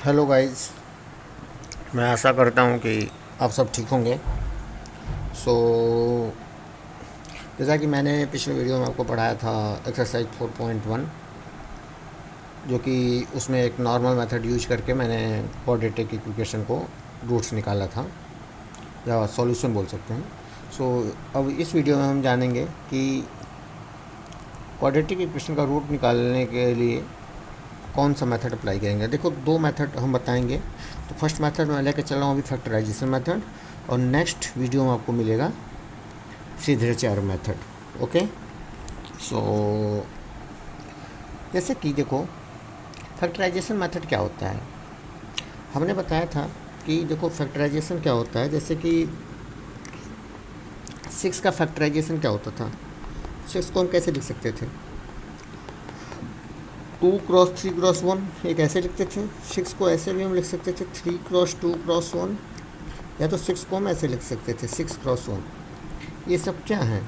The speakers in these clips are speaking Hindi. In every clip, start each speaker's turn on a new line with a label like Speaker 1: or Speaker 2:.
Speaker 1: Hello guys. मैं आशा करता हूँ कि आप सब ठीक होंगे। सो जैसा कि मैंने पिछले वीडियो में आपको पढ़ाया था एक्सरसाइज 4.1, जो कि उसमें एक नॉर्मल मेथड यूज करके मैंने क्वाड्रेटिक इक्वेशन को रूट्स निकाला था, या सॉल्यूशन बोल सकते हैं। सो अब इस वीडियो में हम जानेंगे कि क्वाड्रेटिक इक्वेशन का रूट निकालने के लिए कौन सा मेथड अप्लाई करेंगे। देखो, दो मेथड हम बताएंगे। तो फर्स्ट मेथड मैं लेकर चल रहा हूँ अभी, फैक्टराइजेशन मेथड, और नेक्स्ट वीडियो में आपको मिलेगा श्रीधराचार्य मेथड। ओके। सो जैसे कि देखो, फैक्टराइजेशन मेथड क्या होता है, हमने बताया था कि देखो फैक्टराइजेशन क्या होता है। जैसे कि 6 का फैक्टराइजेशन क्या होता था, 6 को हम कैसे लिख सकते थे, 2 क्रॉस 3 क्रॉस 1, एक ऐसे लिखते थे। 6 को ऐसे भी हम लिख सकते थे, 3 क्रॉस 2 क्रॉस 1, या तो 6 को हम ऐसे लिख सकते थे, 6 क्रॉस 1। ये सब क्या है,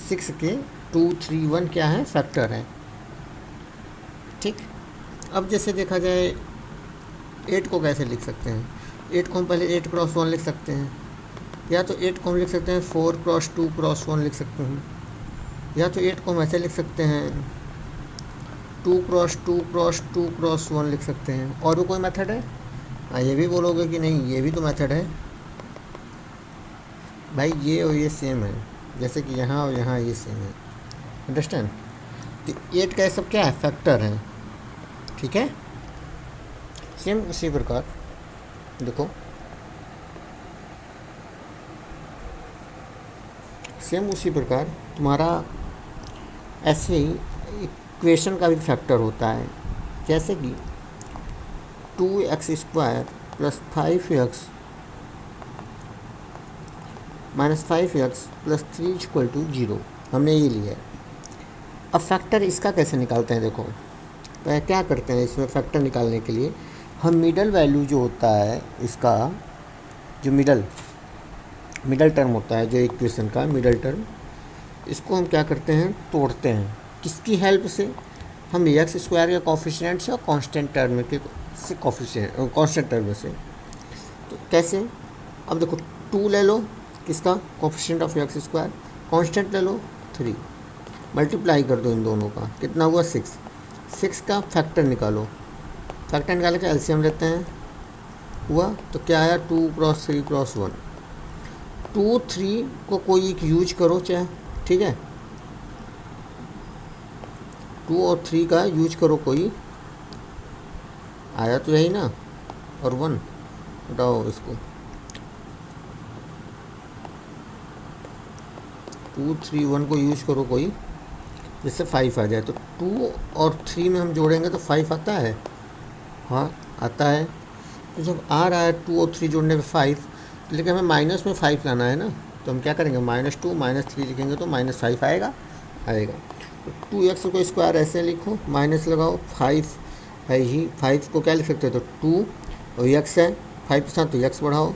Speaker 1: 6 के 2 3 1 क्या है, फैक्टर है। ठीक। अब जैसे देखा जाए 8 को कैसे लिख सकते हैं, 8 को हम पहले 8 क्रॉस 1 लिख सकते हैं, या तो 8 को हम लिख सकते हैं 4 क्रॉस 2 क्रॉस 1 लिख सकते हैं, या तो 8 को हम ऐसे लिख सकते हैं 2 क्रॉस 2 क्रॉस 2 क्रॉस 1 लिख सकते हैं। और भी कोई मेथड है? हाँ, ये भी बोलोगे कि नहीं ये भी तो मेथड है। भाई ये और ये सेम है, जैसे कि यहाँ और यहाँ ये सेम है। अंडरस्टैंड? तो 8 का ये सब क्या है, फैक्टर है। ठीक है। सेम उसी प्रकार देखो, सेम उसी प्रकार तुम्हारा ऐसे ही इक्वेशन का भी फैक्टर होता है। जैसे कि 2x² plus 5x minus 5x plus 3 equal to 0, हमने ये लिया है। अब फैक्टर इसका कैसे निकालते हैं, देखो क्या करते हैं इसमें फैक्टर निकालने के लिए, हम मिडल वैल्यू जो होता है इसका, जो मिडल टर्म होता है, जो इक्वेशन का मिडल टर्म, इसको हम क्या करते हैं, तोड़ते हैं। किसकी हेल्प से, हम x² के कोफिशिएंट से और कांस्टेंट टर्म के से कोफिशिएंट कांस्टेंट टर्म से। तो कैसे, अब देखो 2 ले लो, किसका, कोफिशिएंट ऑफ x², कांस्टेंट ले लो 3, मल्टीप्लाई कर दो इन दोनों का, कितना हुआ 6। 6 का फैक्टर निकालो, फैक्टर निकाल के एलसीएम लेते हैं, हुआ तो क्या आया, 2 क्रॉस 3 क्रॉस 1। 2 3 को कोई एक यूज करो चाहे, ठीक है, 2 और 3 का यूज करो कोई, आया तो यही ना, और 1 हटाओ इसको, 2 3 1 को यूज करो कोई, जिससे 5 आ जाए। तो 2 और 3 में हम जोड़ेंगे तो 5 आता है, हाँ आता है। तो जब आ रहा है 2 और 3 जोड़ने पे 5, लेकिन हमें माइनस में 5 लाना है ना, तो हम क्या करेंगे, -2 -3 लिखेंगे तो -5 आएगा। तो 2x को स्क्वायर ऐसे लिखो, माइनस लगाओ, 5 है ही, 5 को क्या लिख सकते हो, तो 2 और x है 5 के साथ, तो x बढ़ाओ,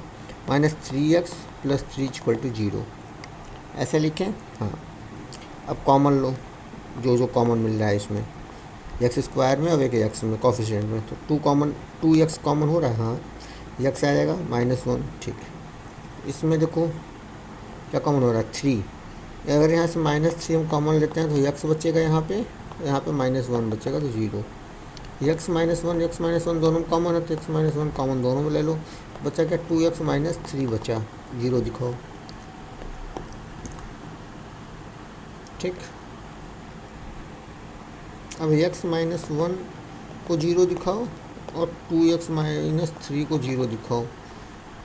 Speaker 1: -3x प्लस 3 इक्वल टू 0, ऐसे लिखें। हाँ, अब कॉमन लो, जो जो कॉमन मिल रहा है इसमें, x² में और एक x में कोफिशिएंट में, तो 2x कॉमन हो रहा है, हाँ x आ जाएगा -1। ठीक, इसमें देखो क्या कॉमन हो रहा है, 3। अगर यहाँ से -3 हम कॉमन लेते हैं तो x बचेगा, यहाँ पे -1 बचेगा, तो 0। x -1 दोनों में कॉमन है, तो x -1 कॉमन दोनों में ले लो, बचा क्या, 2x -3 बचा, 0 दिखाओ। ठीक, अब x -1 को 0 दिखाओ और 2x -3 को 0 दिखाओ,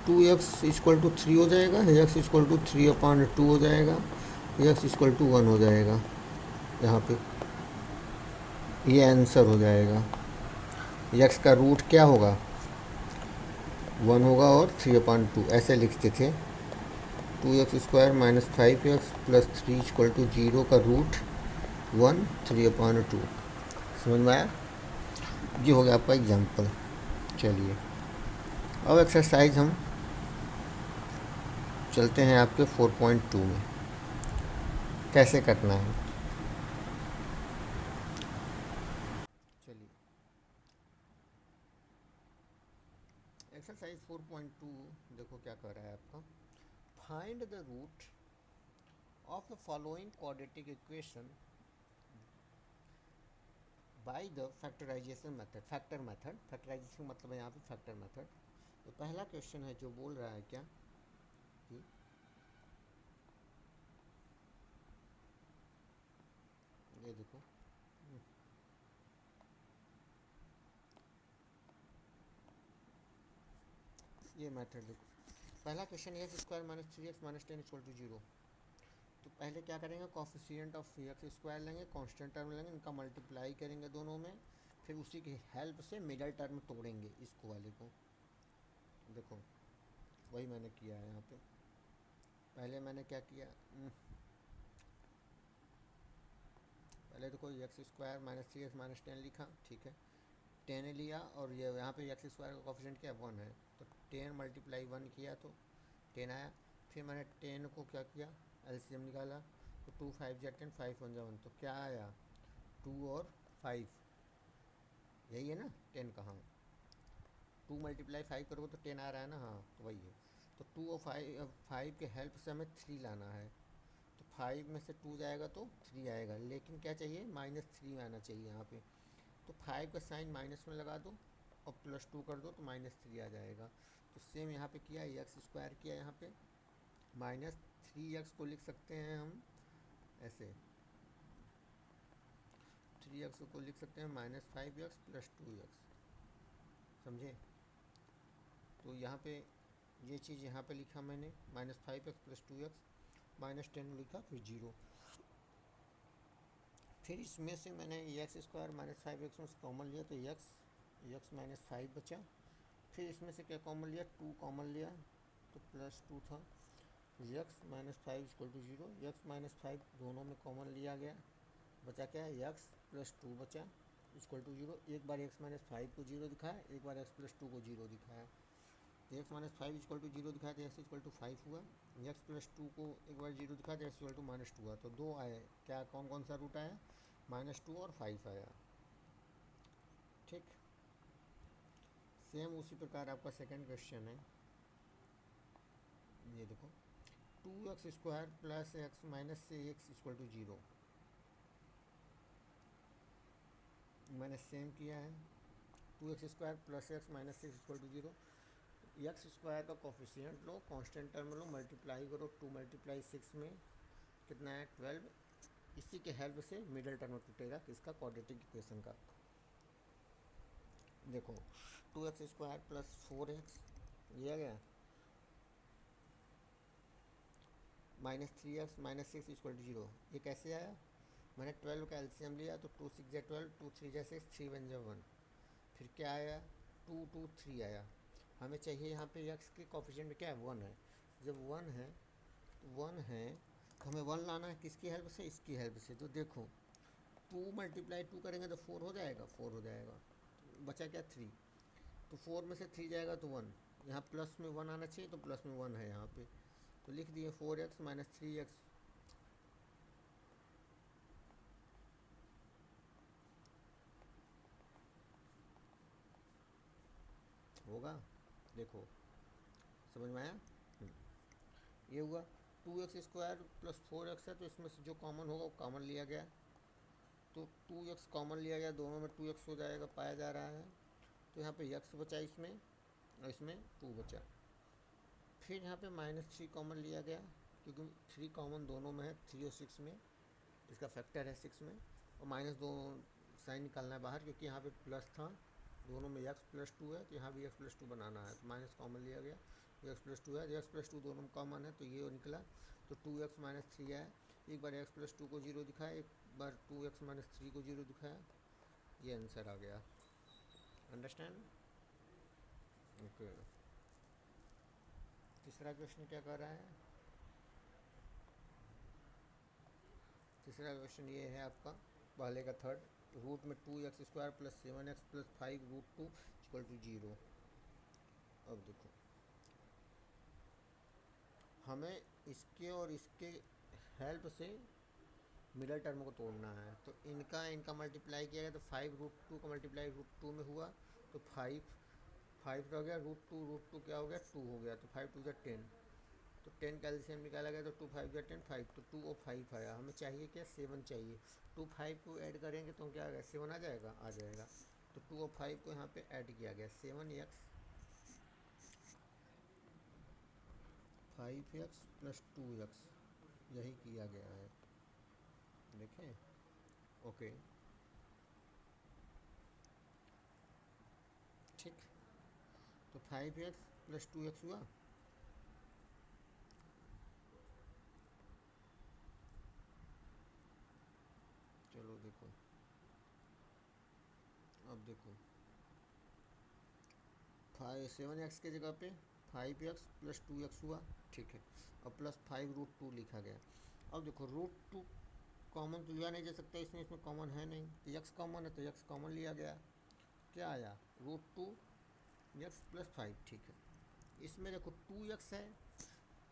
Speaker 1: 2x इक्वल टू 3 हो जाएगा, x इक्वल टू 3/2 हो जाएगा, x इक्वल टू 1 हो जाएगा। यहाँ पे ये आंसर हो जाएगा। x का रूट क्या होगा, 1 होगा, और 3/2 ऐसे लिखते थे। 2x² minus 5x plus 3 equal to 0 का रूट 1 3/2। समझ में आया? ये हो गया आपका एग्जाम्पल। चलिए अब एक्सरसाइज हम चलते हैं आपके 4.2 में, कैसे करना है। चलिए एक्सरसाइज 4.2 देखो क्या कर रहा है आपका। Find the root of the following quadratic equation by the factorisation method. Factorisation मतलब है यहाँ पे फैक्टर मेथड। तो पहला क्वेश्चन है जो बोल रहा है क्या कि ये देखो, ये मेथड देखो। पहला question X square minus 3x minus 10 equal to 0। तो पहले क्या करेंगे, कोफिशिएंट ऑफ एक्स स्क्वायर लेंगे, कांस्टेंट टर्म लेंगे, इनका मल्टीप्लाई करेंगे दोनों में, फिर उसी की हेल्प से मिडल टर्म तोड़ेंगे इसको वाले को। देखो वही मैंने किया है यहाँ पे। पहले मैंने क्या किया, पहले तो कोई x square minus 3x minus 10 लिखा, ठीक है, 10 लिया, और ये यहाँ पे एक्स स्क्वायर का कोफिशिएंट क्या 1 है, तो 10 मल्टीप्लाई 1 किया तो 10 आया। फिर मैंने 10 को क्या किया, एलसीएम निकाला, तो 2 5 जा 10, 5 1 जा 1, तो क्या आया 2 और 5, यही है ना 10 का। हाँ 2 मल्टीप्लाई 5 करोगे तो 10 आ रहा है ना, हाँ तो वही है। तो 2 और 5 के हेल्प से हमें 3 लाना है, तो 5 में से 2 जाएगा तो 3 आएगा, लेकिन क्या चाहिए -3 आना चाहिए यहाँ पे। तो 5 का साइन माइनस में लगा दो और +2 कर दो तो -3 आ जाएगा। तो सेम यहाँ पे किया, एक्स स्क्वायर किया, यहाँ पे -3x को लिख सकते हैं हम ऐसे, 3x को लिख सकते हैं -5x + 2x, समझे। तो यहाँ पे ये चीज़ यहाँ पे लिखा मैंने -5x + 2x, -10 लिखा, फिर 0। फिर इसमें से मैंने एक्स स्क्वायर -5x में से कॉमन लिया तो x -5 बचा। फिर इसमें से क्या कॉमन लिया, 2 कॉमन लिया तो +2 था। x -5 = 0, x -5 दोनों में कॉमन लिया गया, बचा क्या है x + 2 बचा = 0। एक बार x -5 को 0 दिखाया, एक बार x + 2 को 0 दिखाया। तो x -5 = 0 दिखाया तो x = 5 हुआ, x + 2 को एक बार 0 दिखाया तो x = -2 हुआ। तो 2 आए, क्या कौन कौन सा रूट आया, -2 और 5 आया, ठीक। सेम उसी प्रकार आपका सेकंड क्वेश्चन है, ये देखो 2x² + x - x = 0। मैंने सेम किया है, 2x² + x - x = 0। X square का कोफिशिएंट लो, कांस्टेंट टर्म लो, मल्टीप्लाई करो, 2 × 6 में कितना है 12। इसी के हेल्प से मिडल टर्म टूटेगा किसका, क्वाड्रेटिक इक्वेशन का। देखो 2x² + 4x लिया गया, -3x - 6 = 0। ये कैसे आया, मैंने 12 का एलसीएम लिया तो 2 6 जा 12, 2 3 जा 6, 3 1 जा 1। फिर क्या आया 2 2 3 आया। हमें चाहिए यहाँ पे x के कोफिशिएंट में क्या है 1 है। जब 1 है तो 1 है तो हमें 1 लाना है, किसकी हेल्प से, इसकी हेल्प से। तो देखो 2 × 2 करेंगे तो 4 हो जाएगा, 4 हो जाएगा, तो बचा क्या 3। तो 4 में से 3 जाएगा तो 1, यहाँ प्लस में 1 आना चाहिए तो प्लस में 1 है यहाँ पे, तो लिख दिए 4x - 3x। होगा, देखो समझ में आया। ये हुआ 2x² + 4x है, तो इसमें से जो कॉमन होगा वो कॉमन लिया गया, तो 2x कॉमन लिया गया, दोनों में 2x हो जाएगा, पाया जा रहा है। तो यहाँ पे x बचा इसमें और इसमें 2 बचा। फिर यहाँ पे -3 कॉमन लिया गया, क्योंकि 3 कॉमन दोनों में है, 3 और 6 में, इसका फैक्टर है 6 में, और -2 साइन निकालना है बाहर, क्योंकि यहाँ पे प्लस था, दोनों में x + 2 है, तो यहाँ भी x + 2 बनाना है, तो माइनस कॉमन लिया गया, x + 2 है, x + 2 दोनों में कॉमन है, तो ये निकला। तो 2x - 3 है, एक बार x + 2 को 0 दिखाया, एक बार 2x - 3 को 0 दिखाया, ये आंसर आ गया। Understand, okay. तीसरा क्वेश्चन क्या कर रहा है, तीसरा क्वेश्चन ये है आपका पहले का थर्ड, रूट में 2x² + 7x + 5 √2 = 0। अब देखो हमें इसके और इसके हेल्प से मिडल टर्म को तोड़ना है। तो इनका मल्टीप्लाई किया गया तो 5 √2 का मल्टीप्लाई √2 में हुआ, तो 5 5 हो गया, रूट टू क्या हो गया, 2 हो गया, तो 5 टू ज़ा 10, तो 10 का एलसीएम निकाला गया, तो 2 5 ज़ा 10 5, तो 2 और 5 आया। हमें चाहिए क्या, 7 चाहिए। 2 5 को ऐड करेंगे तो क्या आ गया, 7 आ जाएगा, आ जाएगा। तो 2 और 5 को यहाँ पे ऐड किया गया, 7x 5x प्लस 2x, यही किया गया है, देखें। ओके, ठीक, तो 5x प्लस 2x हुआ। चलो देखो, अब देखो 7x की जगह पे 5x प्लस 2x हुआ, ठीक है। अब प्लस 5 रूट 2 लिखा गया। अब देखो रूट 2 कॉमन तो लिया नहीं जा सकता इसमें, इसमें कॉमन है नहीं, तो x कॉमन है तो x कॉमन लिया गया, क्या आया, रूट 2 x प्लस 5, ठीक है। इसमें देखो 2x है,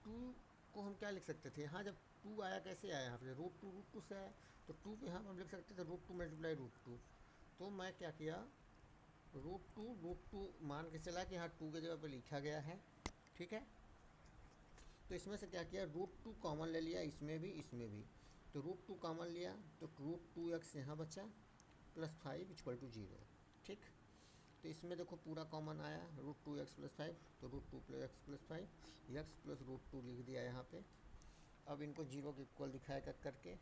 Speaker 1: 2 को हम क्या लिख सकते थे यहाँ, जब 2 आया कैसे आया यहाँ पे, रूट टू से आया, तो 2 को यहाँ हम लिख सकते थे रूट 2 मल्टीप्लाई रूट 2। तो मैं क्या किया, रूट टू मान के चला कि यहाँ 2 की जगह पे लिखा गया है, ठीक है। तो इसमें से क्या किया, रूट 2 कॉमन ले लिया, इसमें भी, तो रूट 2 कॉमन लिया, तो रूट 2x यहाँ बचा प्लस 5 इक्वल टू 0, ठीक। तो इसमें देखो पूरा कॉमन आया, रूट 2x प्लस 5, तो root 2 plus 5 X plus root 2 लिख दिया यहाँ पे। अब इनको 0 के इक्वल दिखाया करके,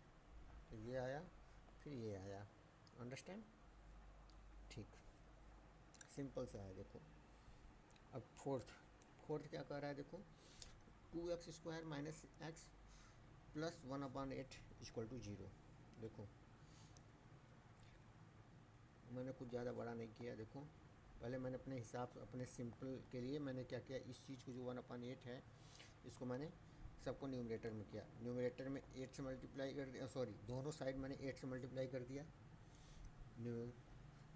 Speaker 1: तो ये आया, फिर ये आया, अंडरस्टैंड, ठीक, सिंपल सा है। देखो अब फोर्थ क्या कर रहा है, देखो 2x² minus X plus 1/8 equal to 0। देखो मैंने कुछ ज़्यादा बड़ा नहीं किया, देखो पहले मैंने अपने हिसाब से, अपने सिंपल के लिए मैंने क्या किया, इस चीज़ को जो 1/8 है इसको मैंने सबको न्यूमरेटर में किया, न्यूमरेटर में 8 से मल्टीप्लाई कर दिया, सॉरी दोनों साइड मैंने 8 से मल्टीप्लाई कर दिया।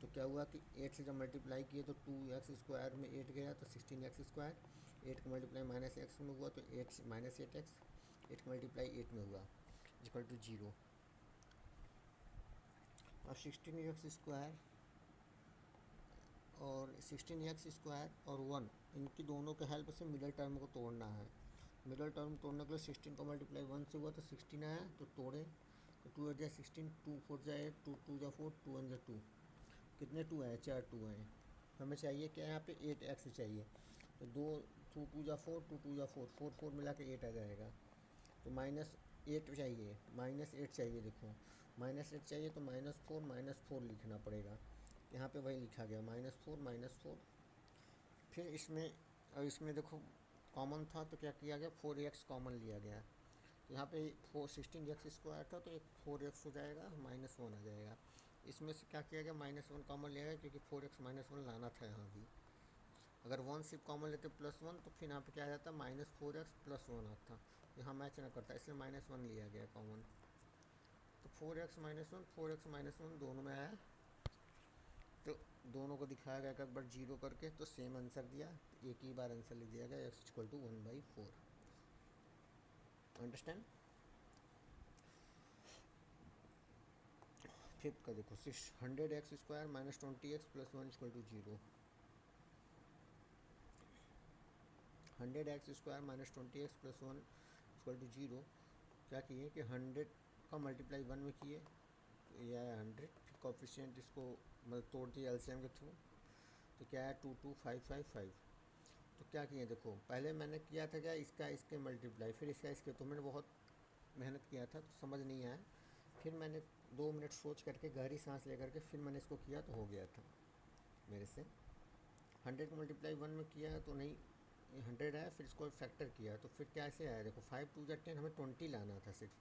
Speaker 1: तो क्या हुआ कि 8 से जब मल्टीप्लाई किए तो 2x² में 8 गया, तो 16x², 8 का मल्टीप्लाई माइनस एक्स में हुआ, तो 8 माइनस 8x, 8 का मल्टीप्लाई 8 में हुआ इक्वल टू 0। अब 16x² और 16x² और 1, इनकी दोनों के हेल्प से मिडल टर्म को तोड़ना है। मिडल टर्म तोड़ने के लिए 16 का मल्टीप्लाई 1 से हुआ, तो 16 आया, तो तोड़े, तो 2 8 16, 2 4 8, 2 2 4, 2 1 2, कितने 2 आए, 4 2 आए। हमें चाहिए क्या, यहाँ पे 8x चाहिए, तो 2 2 4, 2 2 4, 4 4 मिला के 8 आ जाएगा। तो -8 चाहिए, -8 चाहिए, देखो -8 चाहिए, तो -4 लिखना पड़ेगा। यहाँ पे वही लिखा गया, -4। फिर इसमें देखो कॉमन था, तो क्या किया गया, 4x कॉमन लिया गया, तो यहाँ पे 16x² था, तो एक 4x हो जाएगा, -1 आ जाएगा। इसमें से क्या किया गया, -1 कॉमन लिया गया, क्योंकि 4x -1 लाना था यहाँ भी। अगर 1 सिर्फ कॉमन लेते +1, तो फिर यहाँ पे क्या आ जाता, -4x + 1 आता, यहाँ मैच ना करता, इसलिए -1 लिया गया कॉमन। तो 4x -1 दोनों में आया, तो दोनों को दिखाया गया एक बार 0 करके, तो सेम आंसर दिया, तो एक ही बार आंसर लिख दिया गया, x = 1/4। अंडरस्टैंड। फिफ्थ का देखो 100x² - 20x + 1 = 0। 100x² - 20x + 1 = 0। क्या किए कि 100 का मल्टीप्लाई 1 में किए, तो ये आया 100, फिर कोफिशिएंट इसको मतलब तोड़ दिया एलसीएम के थ्रू, तो क्या है 2 2 5 5 5। तो क्या किए, देखो पहले मैंने किया था क्या, इसके मल्टीप्लाई, फिर इसके, तो मैंने बहुत मेहनत किया था, तो समझ नहीं आया। फिर मैंने 2 मिनट सोच करके गहरी सांस ले करके फिर मैंने इसको किया, तो हो गया था मेरे से। 100 को मल्टीप्लाई 1 में किया है तो नहीं, 100 आया, फिर इसको फैक्टर किया, तो फिर कैसे आया, देखो 5 2 10, हमें 20 लाना था, सिर्फ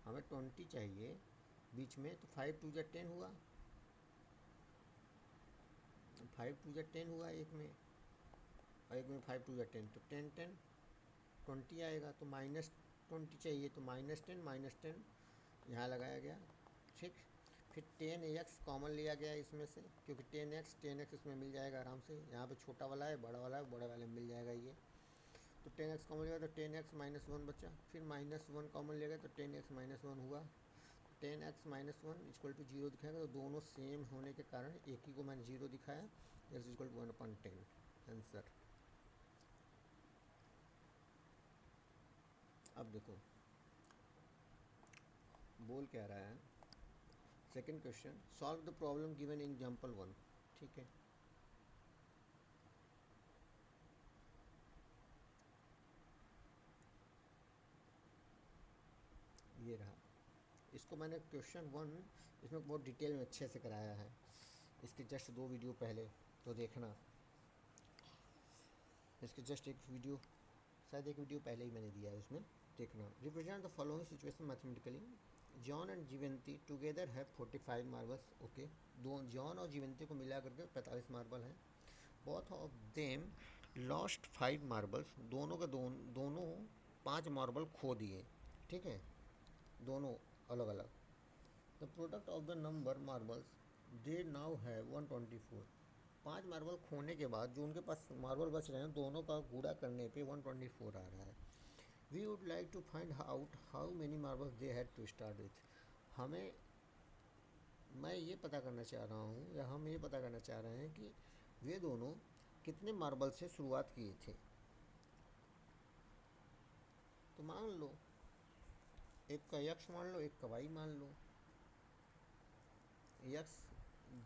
Speaker 1: हमें 20 चाहिए बीच में, तो 5 2 10 हुआ, 5 2 10 हुआ एक में, और एक में 5 2 10, तो 10 10 20 आएगा, तो -20 चाहिए, तो -10 यहाँ लगाया गया, ठीक। फिर 10x कॉमन लिया गया इसमें से, क्योंकि 10x इसमें मिल जाएगा आराम से, यहाँ पे छोटा वाला है, बड़ा वाला है, बड़े वाले में मिल जाएगा ये। तो 10x कॉमन लिया, तो 10x -1 बचा, फिर -1 कॉमन लिया गया, तो 10x -1 हुआ, 10x -1 = 0 दिखाएगा, तो दोनों सेम होने के कारण एक ही को मैंने 0 दिखाया, x = 1/10। आंसर। अब देखो बोल क्या रहा है, second question, solve the problem given in example 1। ठीक है, ये रहा। इसको मैंने क्वेश्चन 1 इसमें बहुत डिटेल में अच्छे से कराया है, इसके जस्ट 2 वीडियो पहले तो देखना, इसके जस्ट एक वीडियो, शायद एक वीडियो पहले ही मैंने दिया है, उसमें देखना। Represent the following situation mathematically, John and Jeevanti together है 45 मार्बल्स। ओके, दो जॉन और जीवंती को मिला करके 45 मार्बल हैं। Both of them lost 5 marbles, दोनों के दोनों 5 मार्बल खो दिए। ठीक है, दोनों अलग अलग। The product of the number marbles they now है 124। 5 मार्बल खोने के बाद जो उनके पास मार्बल बच रहे हैं, दोनों का गुणा करने पे 124 आ रहा है। We would like to find out how many marbles they had to start with. हमें मैं ये पता करना चाह रहा हूँ, या हम ये पता करना चाह रहे हैं कि वे दोनों कितने मार्बल से शुरुआत किए थे। तो मान लो एक का यक्स मान लो, एक का वाई मान लो। यक्स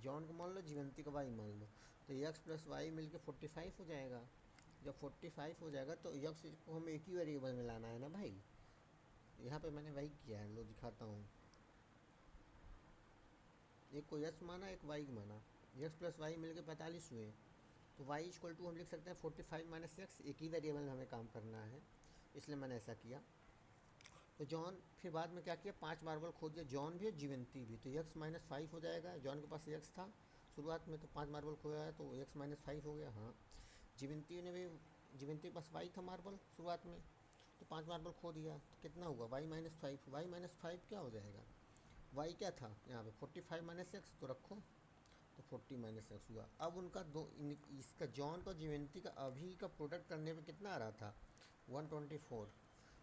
Speaker 1: जॉन को मान लो, जीवंती का वाई मान लो, तो यक्स प्लस वाई मिलके 45 हो जाएगा। जब 45 हो जाएगा तो यक्स को हमें एक ही वेरिएबल में लाना है ना भाई। यहाँ पे मैंने वही किया है, लो दिखाता हूँ। एक को यक्स माना, एक वाई माना, यक्स प्लस वाई मिलके 45 हुए। तो वाई इक्वल टू हम लिख सकते हैं 45 माइनस यक्स, एक ही वेरिएबल में हमें काम करना है, इसलिए मैंने ऐसा किया। तो जॉन फिर बाद में क्या किया, 5 मार्बल खो दिया, जॉन भी और जीवंती भी। तो यक्स माइनस 5 हो जाएगा, जॉन के पास यक्स था शुरुआत में, तो 5 मार्बल खोया है तो यक्स माइनस 5 हो गया। हाँ, जीवंती ने भी, जीवंती के पास वाई था मार्बल शुरुआत में, तो 5 मार्बल खो दिया, तो कितना हुआ वाई माइनस 5। वाई माइनस 5 क्या हो जाएगा, वाई क्या था यहाँ पे 45 माइनस एक्स, तो रखो, तो 40 माइनस एक्स हुआ। अब उनका इसका जॉन का जीवंती का अभी का प्रोडक्ट करने पे कितना आ रहा था 124।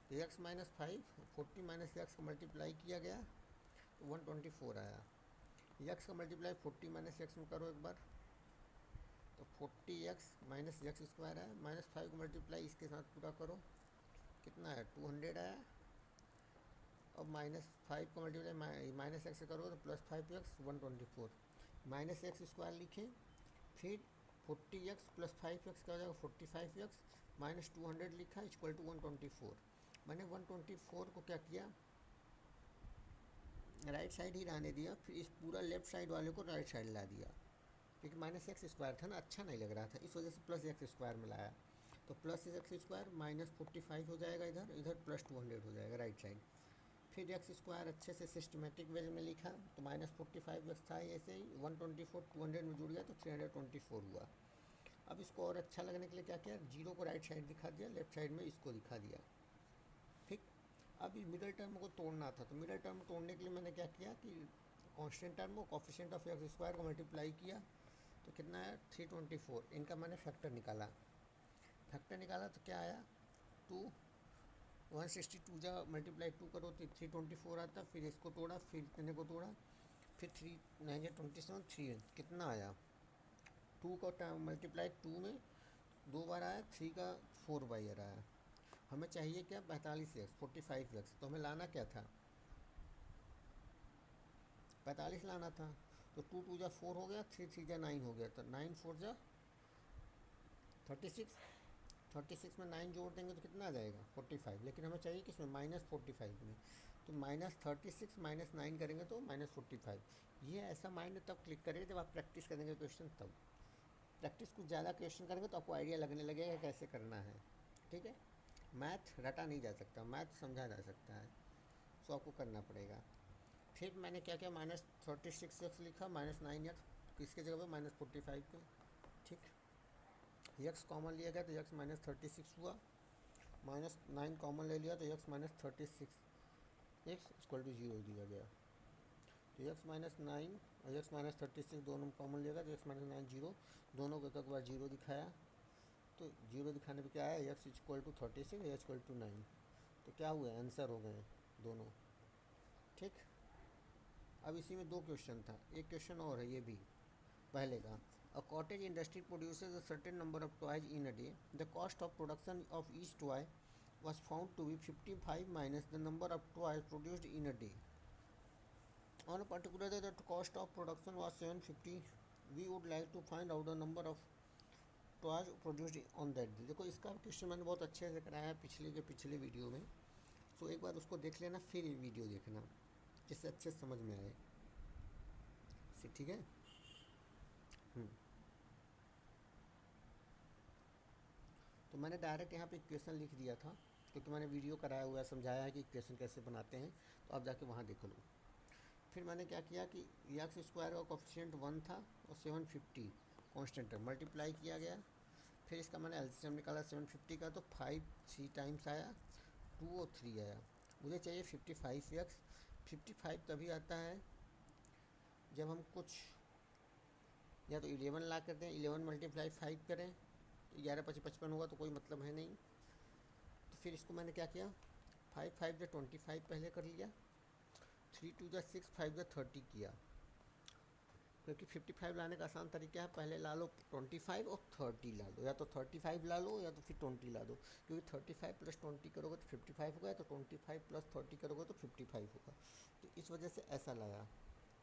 Speaker 1: तो एक्स माइनस 5 40 माइनस एक्स का मल्टीप्लाई किया गया तो 124 आया। एक्स का मल्टीप्लाई 40 माइनस एक्स में करो एक बार, तो 40 एक्स माइनस एक्स स्क्वायर है, माइनस 5 को मल्टीप्लाई इसके साथ पूरा करो, कितना है 200 आया। अब माइनस 5 का मल्टीप्लाई माइनस एक्स से करो तो plus 5 x 124, minus X square लिखें, फिर 40 एक्स प्लस 5 एक्स क्या हो जाएगा 45 एक्स, माइनस 200 लिखा इक्वल टू 124। मैंने 124 को क्या किया, राइट साइड ही रहने दिया, फिर इस पूरा लेफ्ट साइड वाले को राइट साइड ला दिया, क्योंकि माइनस एक्स स्क्वायर था ना, अच्छा नहीं लग रहा था, इस वजह से प्लस एक्स स्क्वायर में लाया। तो प्लस एक्स स्क्वायर माइनस 45 हो जाएगा, इधर इधर प्लस 200 हो जाएगा राइट साइड। फिर एक्स स्क्वायर अच्छे से सिस्टमेटिक वे में लिखा, तो माइनस 45 एक्स था, ऐसे ही 124 200 में जुड़ गया तो 324 हुआ। अब इसको और अच्छा लगने के लिए क्या किया, जीरो को राइट साइड दिखा दिया, लेफ्ट साइड में इसको दिखा दिया। ठीक, अब मिडिल टर्म को तोड़ना था, तो मिडिल टर्म तोड़ने के लिए मैंने क्या किया कि कांस्टेंट टर्म को कोफिशिएंट ऑफ एक्स स्क्वायर को मल्टीप्लाई किया, तो कितना है 324। इनका मैंने फैक्टर निकाला, फैक्टर निकाला तो क्या आया 2, 162 जा मल्टीप्लाई 2 करो तो 324 आता। फिर इसको तोड़ा, फिर इतने को तोड़ा, फिर 3 9 27 3 कितना आया, 2 का टाइम मल्टीप्लाई 2 में 2 बार आया, 3 का 4 बार आया। हमें चाहिए क्या 45 एक्स 45 एक्स, तो हमें लाना क्या था 45 लाना था। तो 2 2 जा 4 हो गया, 3 3 जा 9 हो गया, तो 9 4 जा 36, 36 में 9 जोड़ देंगे तो कितना आ जाएगा 45। लेकिन हमें चाहिए किसमें माइनस 45 में, तो माइनस 36 माइनस 9 करेंगे तो माइनस 45। ये ऐसा माइंड तब क्लिक करेगा जब आप प्रैक्टिस करेंगे क्वेश्चन, तब प्रैक्टिस कुछ ज़्यादा क्वेश्चन करेंगे तो आपको आइडिया लगने लगेगा कैसे करना है। ठीक है, मैथ रटा नहीं जा सकता, मैथ समझा जा सकता है, सो आपको करना पड़ेगा। फिर मैंने क्या किया, माइनस 36 एक्स लिखा, माइनस 9 एक्स किसके जगह पे माइनस 45 पे। ठीक, यक्स कॉमन लिया गया तो यक्स माइनस 36 हुआ, माइनस 9 कॉमन ले लिया तो X minus 36 X equal to 0 दिया गया। तो यक्स माइनस 9 और यक्स माइनस 36 दोनों कॉमन लिया तो यक्स माइनस 9 जीरो, दोनों को एक बार जीरो दिखाया, तो जीरो दिखाने पे क्या आया X equal to 36 X equal to 9। तो क्या हुआ, आंसर हो गए दोनों। ठीक, अब इसी में 2 क्वेश्चन था, एक क्वेश्चन और है ये भी पहले का। A cottage industry produces a certain number of toys in a day. The cost of production of each toy was found to be 55 minus the number of toys produced in a day. On a particular day, the cost of production was 750. We would like to find out the number of toys produced on that day. देखो इसका क्वेश्चन मैंने बहुत अच्छे से कराया है पिछले वीडियो में, सो एक बार उसको देख लेना, फिर ये वीडियो देखना जिससे अच्छे से समझ में आए। ठीक है। तो मैंने डायरेक्ट यहाँ पे इक्वेशन लिख दिया था क्योंकि मैंने वीडियो कराया हुआ है, समझाया है कि इक्वेशन कैसे बनाते हैं, तो आप जाके वहाँ देख लो। फिर मैंने क्या किया कि एक्स स्क्वायर का कोफिशिएंट 1 था और 750 कांस्टेंट मल्टीप्लाई किया गया। फिर इसका मैंने एलसीएम निकाला 750 का, तो 5 3 टाइम्स आया, 2 और 3 आया। मुझे चाहिए 55x। 55 तभी आता है जब हम कुछ या तो 11 ला करते हैं, 11 मल्टीप्लाई 5 करें तो 11 5 55 होगा, तो कोई मतलब है नहीं। तो फिर इसको मैंने क्या किया, 5 5 जो 25 पहले कर लिया, 3 2 जो 6 5 जो 30 किया, क्योंकि 55 लाने का आसान तरीका है, पहले ला लो 25 और 30 ला लो, या तो 35 ला लो या तो फिर 20 ला दो, क्योंकि 35 प्लस 20 करोगे तो 55 होगा, तो 25 प्लस 30 करोगे तो 55 होगा। तो इस वजह से ऐसा लाया,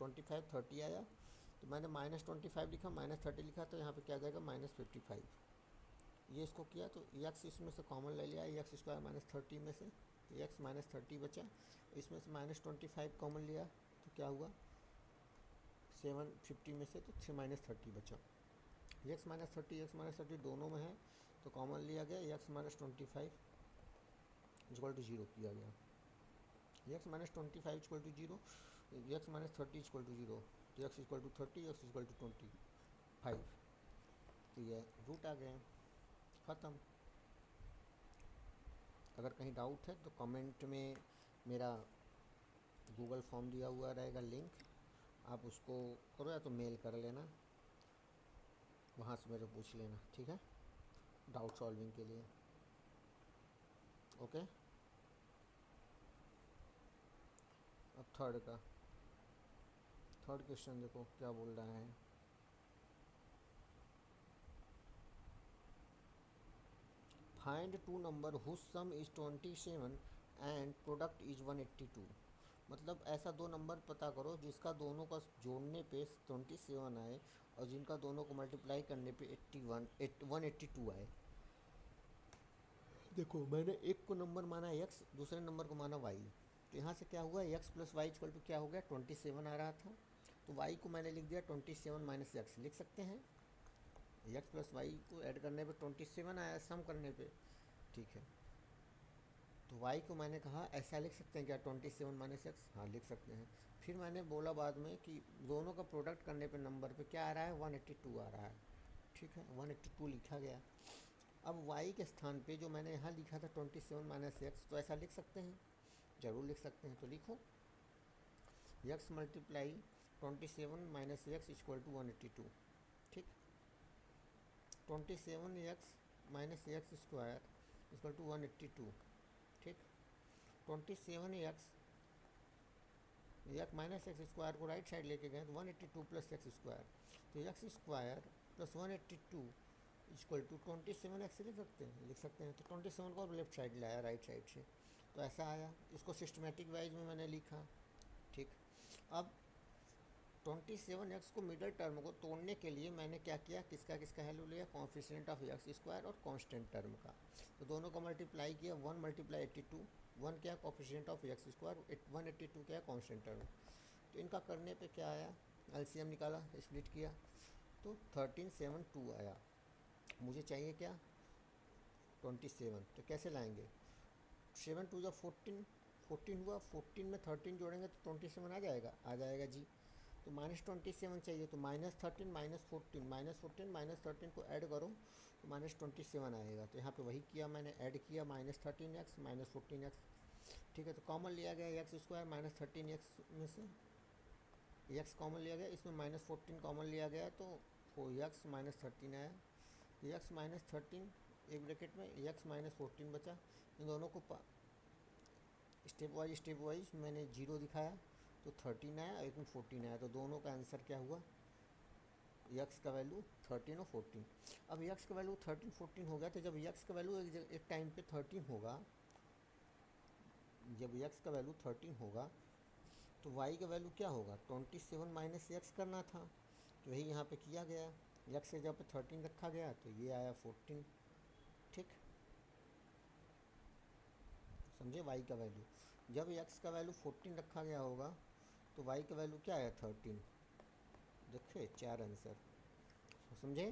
Speaker 1: 25 30 आया, तो मैंने -25 लिखा, -30 लिखा, तो यहाँ पे क्या आ जाएगा -55। ये इसको किया तो एक्स इसमें से कॉमन ले लिया, एक्स स्क्वायर -30 में से एक्स -30 बचा, इसमें से -25 कॉमन लिया तो क्या हुआ 750 में से तो 3 -30 बचा। एक्स -30 दोनों में है तो कॉमन लिया गया, एक्स -25 इक्वल टू 0 किया गया, X -25 equal to 0, X -30 equal to 0, तो X equal to 30, X equal to 25, तो ये रूट आ गए, ख़त्म। अगर कहीं डाउट है तो कमेंट में मेरा गूगल फॉर्म दिया हुआ रहेगा लिंक, आप उसको करो या तो मेल कर लेना, वहाँ से मेरे पूछ लेना, ठीक है, डाउट सॉल्विंग के लिए। ओके। अब थर्ड क्वेश्चन देखो क्या बोल रहा है। Find 2 number whose sum is 27 and product is 182। मतलब ऐसा 2 नंबर पता करो जिसका दोनों का जोड़ने पे 27 आए और जिनका दोनों को मल्टीप्लाई करने पे 182 आए। देखो मैंने एक को नंबर माना x, दूसरे नंबर को माना y, तो यहाँ से क्या हुआ x plus Y equal to क्या हो गया 27 आ रहा था, तो y को मैंने लिख दिया 27 माइनस एक्स, लिख सकते हैं x प्लस वाई को ऐड करने पे 27 आया, सम करने पे, ठीक है। तो y को मैंने कहा ऐसा लिख सकते हैं क्या 27 माइनस एक्स, हाँ लिख सकते हैं। फिर मैंने बोला बाद में कि दोनों का प्रोडक्ट करने पे नंबर पे क्या आ रहा है 182 आ रहा है, ठीक है, 182 लिखा गया। अब y के स्थान पे जो मैंने यहाँ लिखा था 27 माइनस एक्स, तो ऐसा लिख सकते हैं, ज़रूर लिख सकते हैं। तो लिखो x multiply 27 minus X equal to 182, ठीक। 27x minus X square equal to 182, ठीक। 27x माइनस एक्स स्क्वायर को राइट साइड लेके गए तो 182 प्लस एक्स स्क्वायर, तो X square plus 182 equal to 27x लिख सकते हैं। तो 27 को लेफ्ट साइड लाया राइट साइड से, तो ऐसा आया। इसको सिस्टमेटिक वाइज में मैंने लिखा, ठीक। अब 27x को मिडल टर्म को तोड़ने के लिए मैंने क्या किया, किसका वैल्यू लिया, कोएफिशिएंट ऑफ एक्स स्क्वायर और कांस्टेंट टर्म का, तो दोनों को मल्टीप्लाई किया, 1 मल्टीप्लाई 82, 1 क्या कोएफिशिएंट ऑफ एक्स स्क्वायर, 182 क्या कांस्टेंट टर्म। तो इनका करने पे क्या आया, एलसीएम निकाला, स्प्लिट किया, तो 1372 आया। मुझे चाहिए क्या 27, तो कैसे लाएंगे, 7 2 जो 14 हुआ, 14 में 13 जोड़ेंगे तो 27 आ जाएगा जी। तो -27 चाहिए, तो -13 -14 को ऐड करो तो -27 आएगा। तो यहाँ पे वही किया मैंने, ऐड किया -13x -14x, ठीक है। तो कॉमन लिया गया एक्स स्क्वायर -13x में से एक्स कॉमन लिया गया, इसमें -14 कॉमन लिया गया, तो x -13 आया। एक्स -13 एक ब्रैकेट में एक्स -14 बचा। इन दोनों को स्टेप वाइज मैंने 0 दिखाया, तो 13 आया और एक में 14 आया, तो दोनों का आंसर क्या हुआ यक्स का वैल्यू 13 और 14। अब यक्स का वैल्यू 13 14 हो गया, तो जब यक्स का वैल्यू एक टाइम पे 13 होगा, जब यक्स का वैल्यू 13 होगा तो वाई का वैल्यू क्या होगा, 27 माइनस यक्स करना था। तो यही यहाँ पे किया गया, यक्स के जगह पे 13 रखा गया तो ये आया 14। ठीक, समझे, वाई का वैल्यू जब यक्स का वैल्यू 14 रखा गया होगा तो वाई का वैल्यू क्या आया 13। देखिए 4 आंसर, समझे,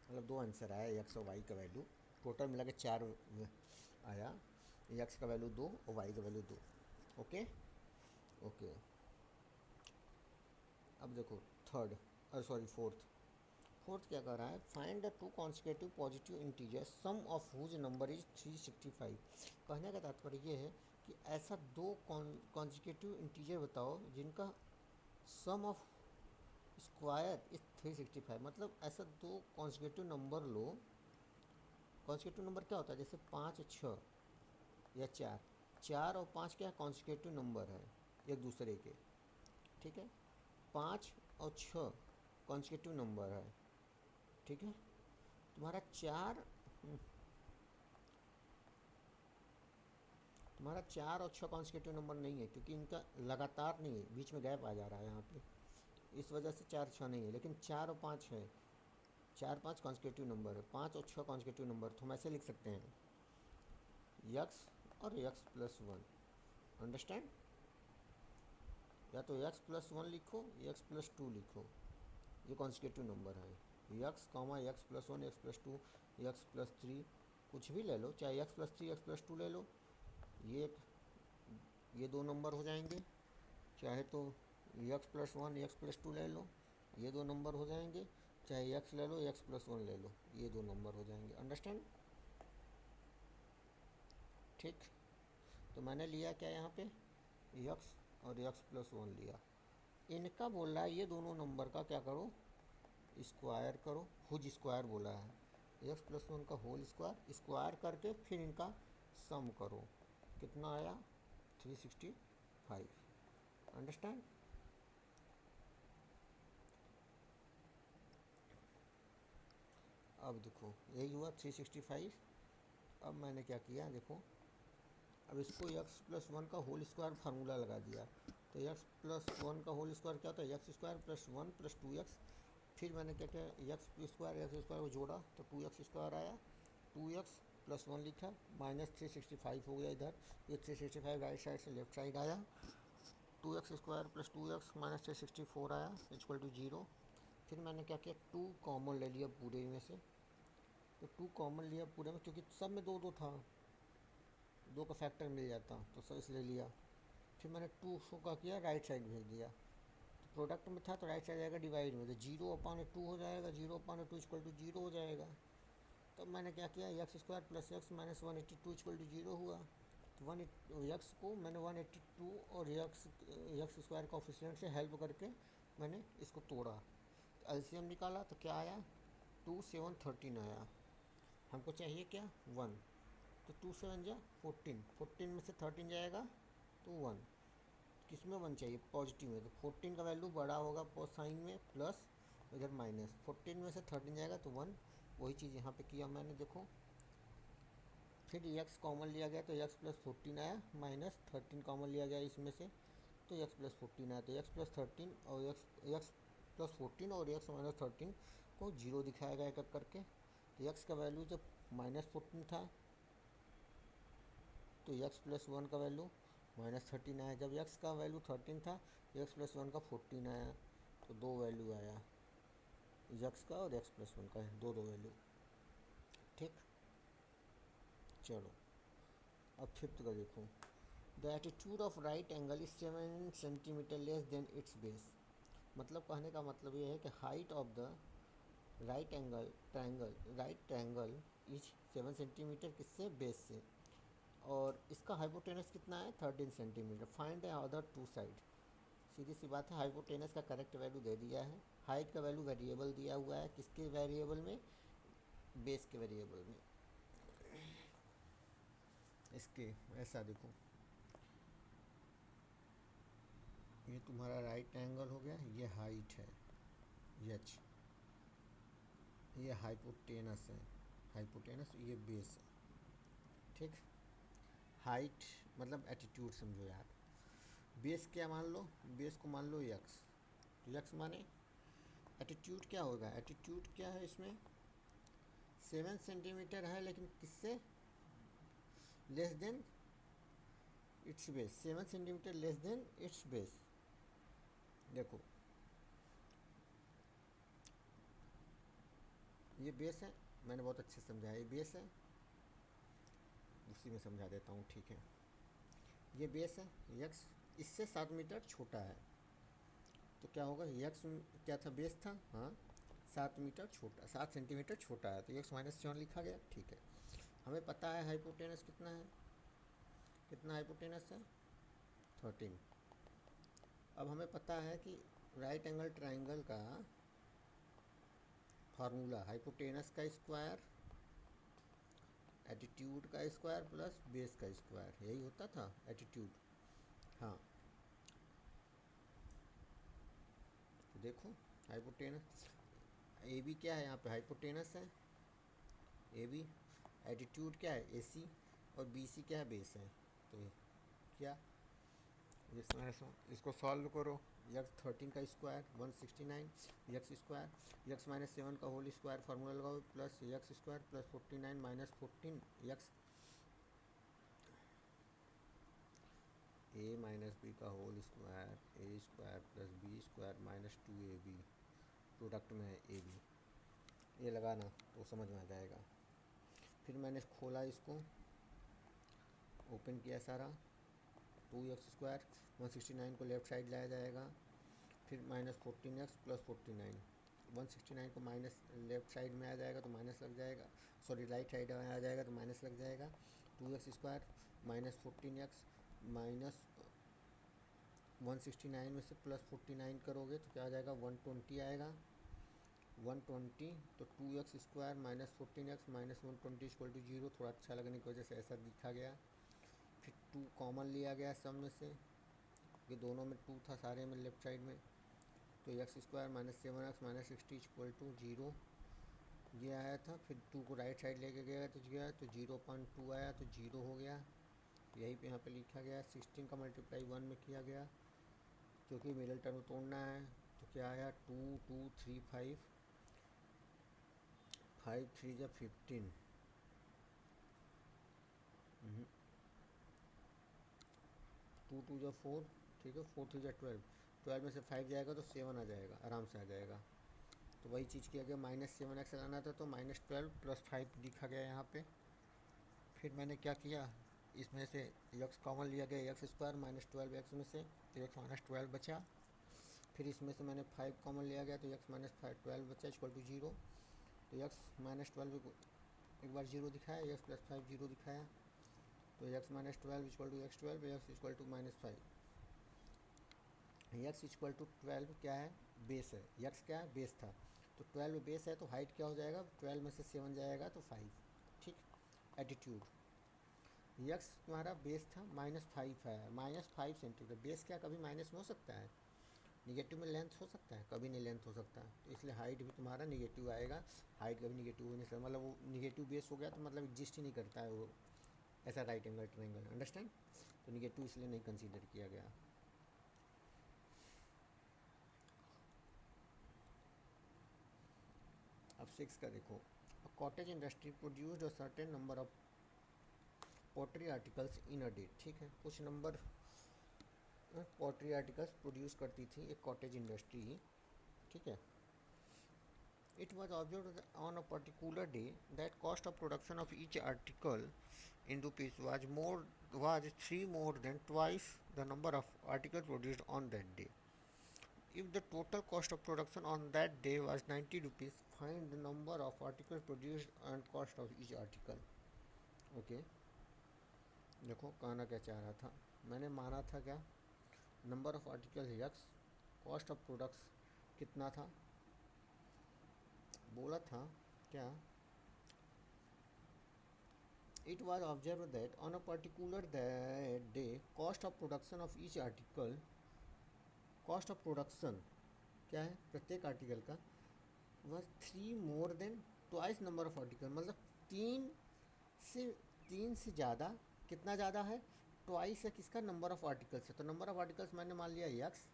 Speaker 1: मतलब 2 आंसर आया यक्स और वाई का वैल्यू, टोटल मिला के 4 आया। यक्स का वैल्यू 2 और वाई का वैल्यू 2। Okay okay. अब देखो थर्ड, सॉरी फोर्थ। फोर्थ क्या कर रहा है, find the two consecutive positive integers sum of whose number is 365। कहने का तात्पर्य ये है कि ऐसा दो कॉन्सिक्यूटिव इंटीजर बताओ जिनका सम ऑफ स्क्वायर इज 365। मतलब ऐसा दो कॉन्सिक्यूटिव नंबर लो। कॉन्सिक्यूटिव नंबर क्या होता है, जैसे 5 6 या 4, 4 और 5 क्या कॉन्सिक्यूटिव नंबर है एक दूसरे के। ठीक है, 5 और 6 कॉन्सिक्यूटिव नंबर है। ठीक है, तुम्हारा 4 तुम्हारा 4 और 6 कॉन्सिक्यूटिव नंबर नहीं है, क्योंकि इनका लगातार नहीं है, बीच में गैप आ जा रहा है यहाँ पे, इस वजह से 4 6 नहीं है। लेकिन 4 और 5 है, 4 5 कॉन्सिक्यूटिव नंबर है, 5 और 6 कॉन्सिक्यूटिव नंबर। तो हम ऐसे लिख सकते हैं यक्स और यक्स प्लस 1। अंडरस्टैंड, या तो यक्स प्लस 1 लिखो, यक्स प्लस 2 लिखो, ये कॉन्सिक्यूटिव नंबर है। X comma x plus 1, x plus 2, x plus 3, कुछ भी ले लो, चाहे यक्स प्लस 3 यक्स प्लस 2 ले लो, ये 2 नंबर हो जाएंगे। चाहे तो यक्स प्लस 1 यक्स प्लस 2 ले लो, ये 2 नंबर हो जाएंगे। चाहे यक्स ले लो, यक्स प्लस 1 ले लो, ये 2 नंबर हो जाएंगे। अंडरस्टैंड, ठीक। तो मैंने लिया क्या यहाँ पे, यक्स और यक्स प्लस 1 लिया। इनका बोल रहा है ये दोनों नंबर का क्या करो, स्क्वायर करो। हुज स्क्वायर बोला है, एक्स प्लस 1 का होल स्क्वायर, स्क्वायर करके फिर इनका सम करो। कितना आया 365। अंडरस्टैंड, अब देखो यही हुआ 365। अब मैंने क्या किया देखो, अब इसको एक्स प्लस 1 का होल स्क्वायर फार्मूला लगा दिया। तो एक्स प्लस 1 का होल स्क्वायर क्या होता है, x square plus 1 plus 2x। फिर मैंने क्या किया, एक्स स्क्वायर को जोड़ा तो 2x स्क्वायर आया, 2x प्लस 1 लिखा, माइनस 365 हो गया इधर, ये 365 राइट साइड से लेफ्ट साइड आया। 2x square plus 2x minus 364 आया इक्वल टू 0। फिर मैंने क्या किया, 2 कॉमन ले लिया पूरे में से। तो 2 कॉमन लिया पूरे में, क्योंकि सब में 2 2 था, 2 का फैक्टर मिल जाता तो सब इसलिए लिया। फिर मैंने 2 शो का किया, राइट साइड भेज दिया। तो प्रोडक्ट में था तो राइट साइड जाएगा डिवाइड में, तो 0/2 हो जाएगा, 0/2 इक्वल टू 0 हो जाएगा। तो मैंने क्या किया, X square plus X minus 182 equal to 0 हुआ। तो एक्स को मैंने 182 और एक्स स्क्वायर का ऑफिशिएंट से हेल्प करके मैंने इसको तोड़ा, तो एलसीएम निकाला तो क्या आया 2 7 13 आया। हमको चाहिए क्या 1, तो 2 7 जा 14, 14 में से 13 जाएगा तो 1। किस में 1 चाहिए, पॉजिटिव में, तो 14 का वैल्यू बड़ा होगा साइन में प्लस, इधर माइनस, 14 में से 13 जाएगा तो 1। वही चीज़ यहाँ पे किया मैंने, देखो। फिर एक्स कॉमन लिया गया तो एक्स प्लस 14 आया, माइनस 13 कॉमन लिया गया इसमें से तो एक्स प्लस 14 आया। तो एक्स प्लस 13 और एक्स प्लस 14 और एक्स माइनस 13 को 0 दिखाया गया एक एक करके। तो एक्स का वैल्यू जब माइनस 14 था तो एक्स प्लस 1 का वैल्यू माइनस 13 आया। जब एक्स का वैल्यू 13 था एक्स प्लस 1 का 14 आया। तो 2 वैल्यू आया एक्स का और एक्स प्लस 1 का, 2 वैल्यू। ठीक, चलो अब फिफ्थ का देखो, the attitude of right angle is 7 centimetre less than its base. मतलब कहने का मतलब ये है कि height of the right triangle is 7 centimetre किससे, बेस से, और इसका हाइपोटेनस कितना है 13 centimetre. Find the other 2 side. सीधी सी बात है, हाइपोटेनस का करेक्ट वैल्यू दे दिया है, हाइट का वैल्यू वेरिएबल दिया हुआ है, किसके वेरिएबल में, बेस के वेरिएबल में। इसके ऐसा देखो, ये तुम्हारा राइट एंगल हो गया, ये हाइट है, एच, ये हाइपोटेनस है, हाइपोटेनस ये बेस है, ठीक। हाइट मतलब एटीट्यूड समझो यार। बेस क्या मान लो, बेस को मान लो यक्स, तो यक्स माने एटीट्यूड क्या होगा, एटीट्यूड क्या है इसमें 7 सेंटीमीटर है, लेकिन किससे less than its base, 7 centimetre less than its base. देखो ये बेस है, मैंने बहुत अच्छे से समझाया, ये बेस है, उसी में समझा देता हूँ, ठीक है। ये बेस है, यक्स इससे 7 मीटर छोटा है, तो क्या होगा, यक्स क्या था, बेस था, हाँ 7 मीटर छोटा, 7 सेंटीमीटर छोटा है, तो यक्स -7 लिखा गया, ठीक है। हमें पता है हाइपोटेनस कितना है, कितना हाइपोटेनस है 13। अब हमें पता है कि राइट एंगल ट्राइंगल का फार्मूला हाइपोटेनस का स्क्वायर एटीट्यूड का स्क्वायर प्लस बेस का स्क्वायर, यही होता था एटीट्यूड, हाँ। तो देखो हाइपोटेनस ए बी क्या है, यहाँ पे हाइपोटेनस है ए बी, एटीट्यूड क्या है ए सी, और बी सी क्या है, बेस है। तो ये क्या, इसको सॉल्व करो, यक्स 13 का स्क्वायर 169, यक्स स्क्वायर यक्स -7 का होल स्क्वायर फार्मूला लगाओ, plus x square plus 49 -14 x A minus B का whole square, A square plus B square -2ab, product में है ए बी, ये लगाना तो समझ में आ जाएगा। फिर मैंने खोला इसको, ओपन किया सारा, 2x स्क्वायर 169 को लेफ़्ट साइड लाया जाएगा, फिर -14x प्लस 49, 169 को माइनस लेफ़्ट साइड में आ जाएगा तो माइनस लग जाएगा, सॉरी राइट साइड में आ जाएगा तो माइनस लग जाएगा, 2x स्क्वायर -14x माइनस 169 में से प्लस 49 करोगे तो क्या आ जाएगा 120 आएगा, 120, तो 2x square -14x -120 equal to 0, थोड़ा अच्छा लगने की वजह से ऐसा दिखा गया। फिर 2 कॉमन लिया गया सब में से, ये दोनों में 2 था सारे में लेफ्ट साइड में, तो X square -7x -60 equal to 0 ये आया था। फिर 2 को राइट साइड लेके गया तो 0.2 आया तो 0 हो गया, यही पे यहाँ पे लिखा गया। 16 का मल्टीप्लाई 1 में किया गया क्योंकि मिडिल टर्म तोड़ना है, तो क्या आया 2 2 3 5 5 3 जा 15, 2 2 जा 4, ठीक है, 4 3 जा 12, 12 में से 5 जाएगा तो 7 आ जाएगा, आराम से आ जाएगा। तो वही चीज़ किया गया, -7x लाना था तो -12 प्लस 5 लिखा गया यहाँ पे। फिर मैंने क्या किया, इसमें से यक्स कॉमन लिया गया, एक्स स्क्वायर -12x में से, तो एक्स -12 बचा। फिर इसमें से मैंने 5 कॉमन लिया गया तो एक्स -12 बचा इक्वल टू 0, तो एक्स -12 एक बार 0 दिखाया, एक्स प्लस 5 0 दिखाया, तो X -12 equal to X 12, X equal to -5, X equal to 12 क्या है, बेस है, एक्स क्या है, बेस था, तो 12 बेस है तो हाइट क्या हो जाएगा, 12 में से 7 जाएगा तो 5, ठीक। एटीट्यूड एक्स तुम्हारा बेस था -5 है, -5 सेंटीमीटर, बेस क्या कभी माइनस में हो सकता है, निगेटिव में लेंथ हो सकता है, कभी नहीं लेंथ हो सकता, तो इसलिए हाइट भी तुम्हारा निगेटिव आएगा, हाइट कभी निगेटिव होने से मतलब वो निगेटिव बेस हो गया तो मतलब एग्जिस्ट ही नहीं करता है वो, ऐसा राइट एंगल ट्रायंगल, अंडरस्टैंड। तो निगेटिव इसलिए नहीं कंसीडर किया गया। अब 6 का देखो, cottage industry produced a certain number of pottery articles in a day, ठीक है, कुछ नंबर पॉटरी आर्टिकल्स प्रोड्यूस करती थी एक कॉटेज इंडस्ट्री, ठीक है। It was observe on a particular day that cost of production of each article in rupees was 3 more than twice the number of articles produced on that day. If the total cost of production on that day was 90 rupees, find the number of articles produced and cost of each article. Okay, देखो कहना क्या चाह रहा था, मैंने माना था क्या, number of article x, cost of products कितना था, बोला था क्या, it was observed that on a particular day cost of production of each article, cost of production क्या है, प्रत्येक आर्टिकल का was 3 more than twice number of article, मतलब तीन से ज़्यादा, कितना ज़्यादा है, ट्वाइस है किसका, नंबर ऑफ आर्टिकल्स है। तो नंबर ऑफ आर्टिकल्स मैंने मान लिया यक्स,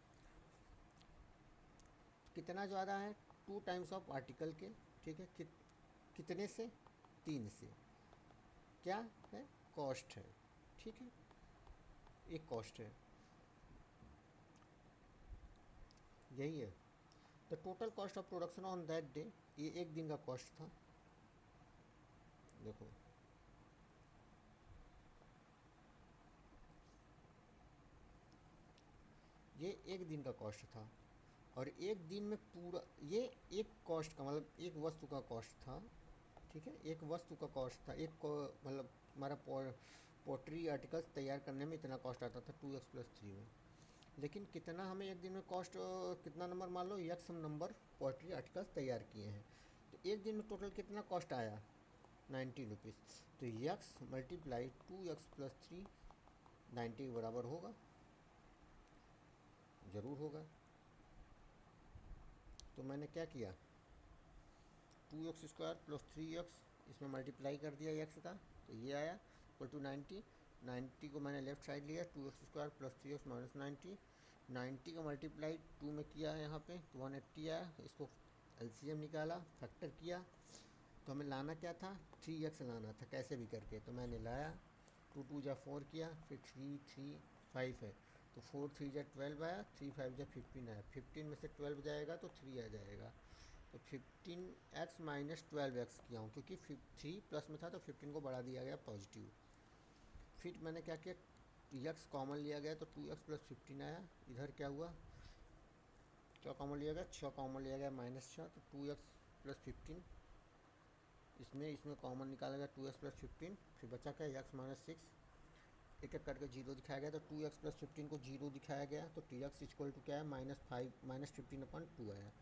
Speaker 1: कितना ज़्यादा है, 2 टाइम्स ऑफ आर्टिकल के, ठीक है, कितने से, 3 से, क्या है, कॉस्ट है, ठीक है, एक कॉस्ट है, यही है। The total cost of production on that day, ये एक दिन का कॉस्ट था, देखो ये एक दिन का कॉस्ट था, और एक दिन में पूरा, ये एक कॉस्ट का मतलब एक वस्तु का कॉस्ट था, ठीक है, एक वस्तु का कॉस्ट था, मतलब हमारा पोट्री आर्टिकल्स तैयार करने में इतना कॉस्ट आता था 2x+3 में। लेकिन कितना हमें एक दिन में कॉस्ट, कितना नंबर मान लो यक्स हम नंबर पोट्री आर्टिकल्स तैयार किए हैं, तो एक दिन में टोटल कितना कॉस्ट आया, 90 रुपीज़। तो यक्स मल्टीप्लाई 2x+3 90 के बराबर होगा, ज़रूर होगा। तो मैंने क्या किया, 2x² + 3x, इसमें मल्टीप्लाई कर दिया एक्स का, तो ये आया इक्वल टू 90। 90 को मैंने लेफ्ट साइड लिया, 2x² + 3x - 90, 90 का मल्टीप्लाई 2 में किया है यहाँ पे, तो 180 आया। इसको एलसीएम निकाला, फैक्टर किया, तो हमें लाना क्या था, 3x लाना था कैसे भी करके, तो मैंने लाया, 2 2 जा 4 किया, फिर 3 3 5 है, तो 4 3 जा 12 आया, 3 5 जा 15 आया, 15 में से 12 जाएगा तो 3 आ जाएगा। तो 15x - 12x किया हूँ, क्योंकि 3 प्लस में था तो 15 को बढ़ा दिया गया पॉजिटिव। फिर मैंने क्या किया, x कॉमन लिया गया तो 2x + 15 आया। इधर क्या हुआ, क्या कॉमन लिया गया, 6 कॉमन लिया गया -6, तो 2x + 15, इसमें कॉमन निकाला गया 2x + 15, फिर बचा क्या, x - 6, एक एक करके 0 दिखाया गया, तो 2x + 15 को 0 दिखाया गया, तो tx = क्या है, -15/2 आया।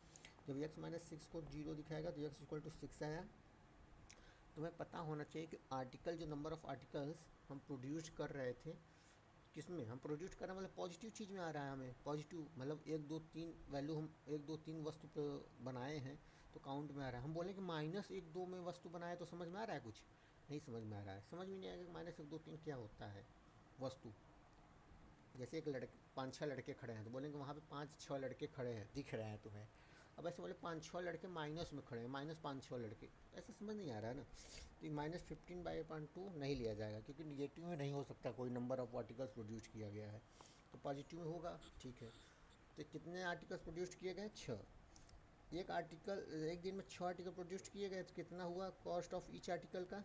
Speaker 1: जब x - 6 को 0 दिखाएगा तो x = 6 आया। तुम्हें पता होना चाहिए कि आर्टिकल, जो नंबर ऑफ़ आर्टिकल्स हम प्रोड्यूस कर रहे थे, किस में हम प्रोड्यूस कर रहे हैं, मतलब पॉजिटिव चीज़ में आ रहा है हमें, पॉजिटिव मतलब 1 2 3 वैल्यू हम 1 2 3 वस्तु पे बनाए हैं तो काउंट में आ रहा है। हम बोलें कि -1 2 में वस्तु बनाए तो समझ में आ रहा है, कुछ नहीं समझ में आ रहा है, समझ में नहीं आएगा कि -1 2 3 क्या होता है वस्तु। जैसे एक लड़के 5 6 लड़के खड़े हैं तो बोलेंगे वहाँ पे 5 6 लड़के खड़े हैं, दिख रहे हैं तुम्हें। अब ऐसे बोले 5 6 लड़के माइनस में खड़े हैं, -5 6 लड़के, ऐसा समझ नहीं आ रहा है ना। तो ये -15/2 नहीं लिया जाएगा, क्योंकि निगेटिव में नहीं हो सकता, कोई नंबर ऑफ आर्टिकल्स प्रोड्यूस किया गया है, तो पॉजिटिव में होगा, ठीक है। तो कितने आर्टिकल्स प्रोड्यूस किए गए, 6। एक आर्टिकल, एक दिन में 6 आर्टिकल प्रोड्यूस किए गए, तो कितना हुआ कॉस्ट ऑफ ईच आर्टिकल का,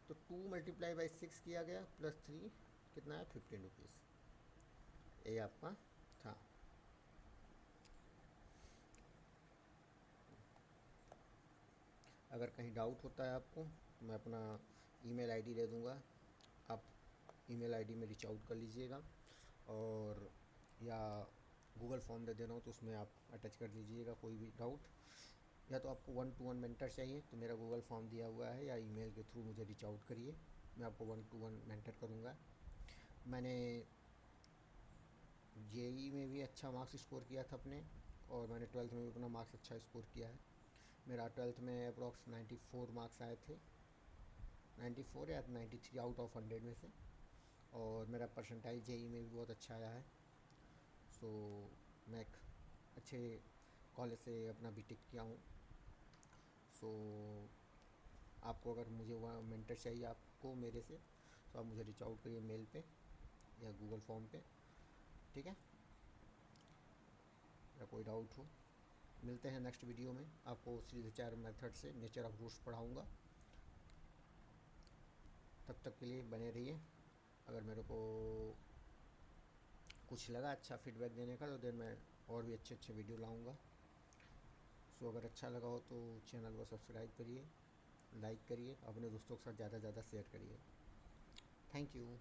Speaker 1: तो 2 × 6 किया गया +3, कितना है, 15 रुपीज़। ये आपका था। अगर कहीं डाउट होता है आपको तो मैं अपना ईमेल आईडी दे दूँगा, आप ईमेल आईडी में रीच आउट कर लीजिएगा, और या गूगल फॉर्म दे दे रहा हूँ तो उसमें आप अटैच कर दीजिएगा कोई भी डाउट। या तो आपको 1-to-1 मेंटर चाहिए तो मेरा गूगल फॉर्म दिया हुआ है, या ईमेल के थ्रू मुझे रीच आउट करिए, मैं आपको 1-to-1 मेंटर करूँगा। मैंने जेई में भी अच्छा मार्क्स स्कोर किया था अपने, और मैंने 12th में भी अपना मार्क्स अच्छा स्कोर किया है। मेरा 12th में अप्रॉक्स 94 मार्क्स आए थे, 94 या 93 आउट ऑफ 100 में से, और मेरा परसेंटाइल जेई में भी बहुत अच्छा आया है। सो मैं एक अच्छे कॉलेज से अपना बीटेक किया हूँ। सो आपको अगर मुझे वहाँ मेंटर चाहिए आपको मेरे से, तो आप मुझे रीच आउट करिए मेल पे या गूगल फॉर्म पे, ठीक है। या कोई डाउट हो, मिलते हैं नेक्स्ट वीडियो में। आपको सीधे 4 मेथड से नेचर ऑफ रूट्स पढ़ाऊँगा। तब तक के लिए बने रहिए। अगर मेरे को कुछ लगा अच्छा फीडबैक देने का तो देन मैं और भी अच्छे वीडियो लाऊंगा। सो अगर अच्छा लगा हो तो चैनल को सब्सक्राइब करिए, लाइक करिए, अपने दोस्तों के साथ ज़्यादा से ज़्यादा शेयर करिए। Thank you.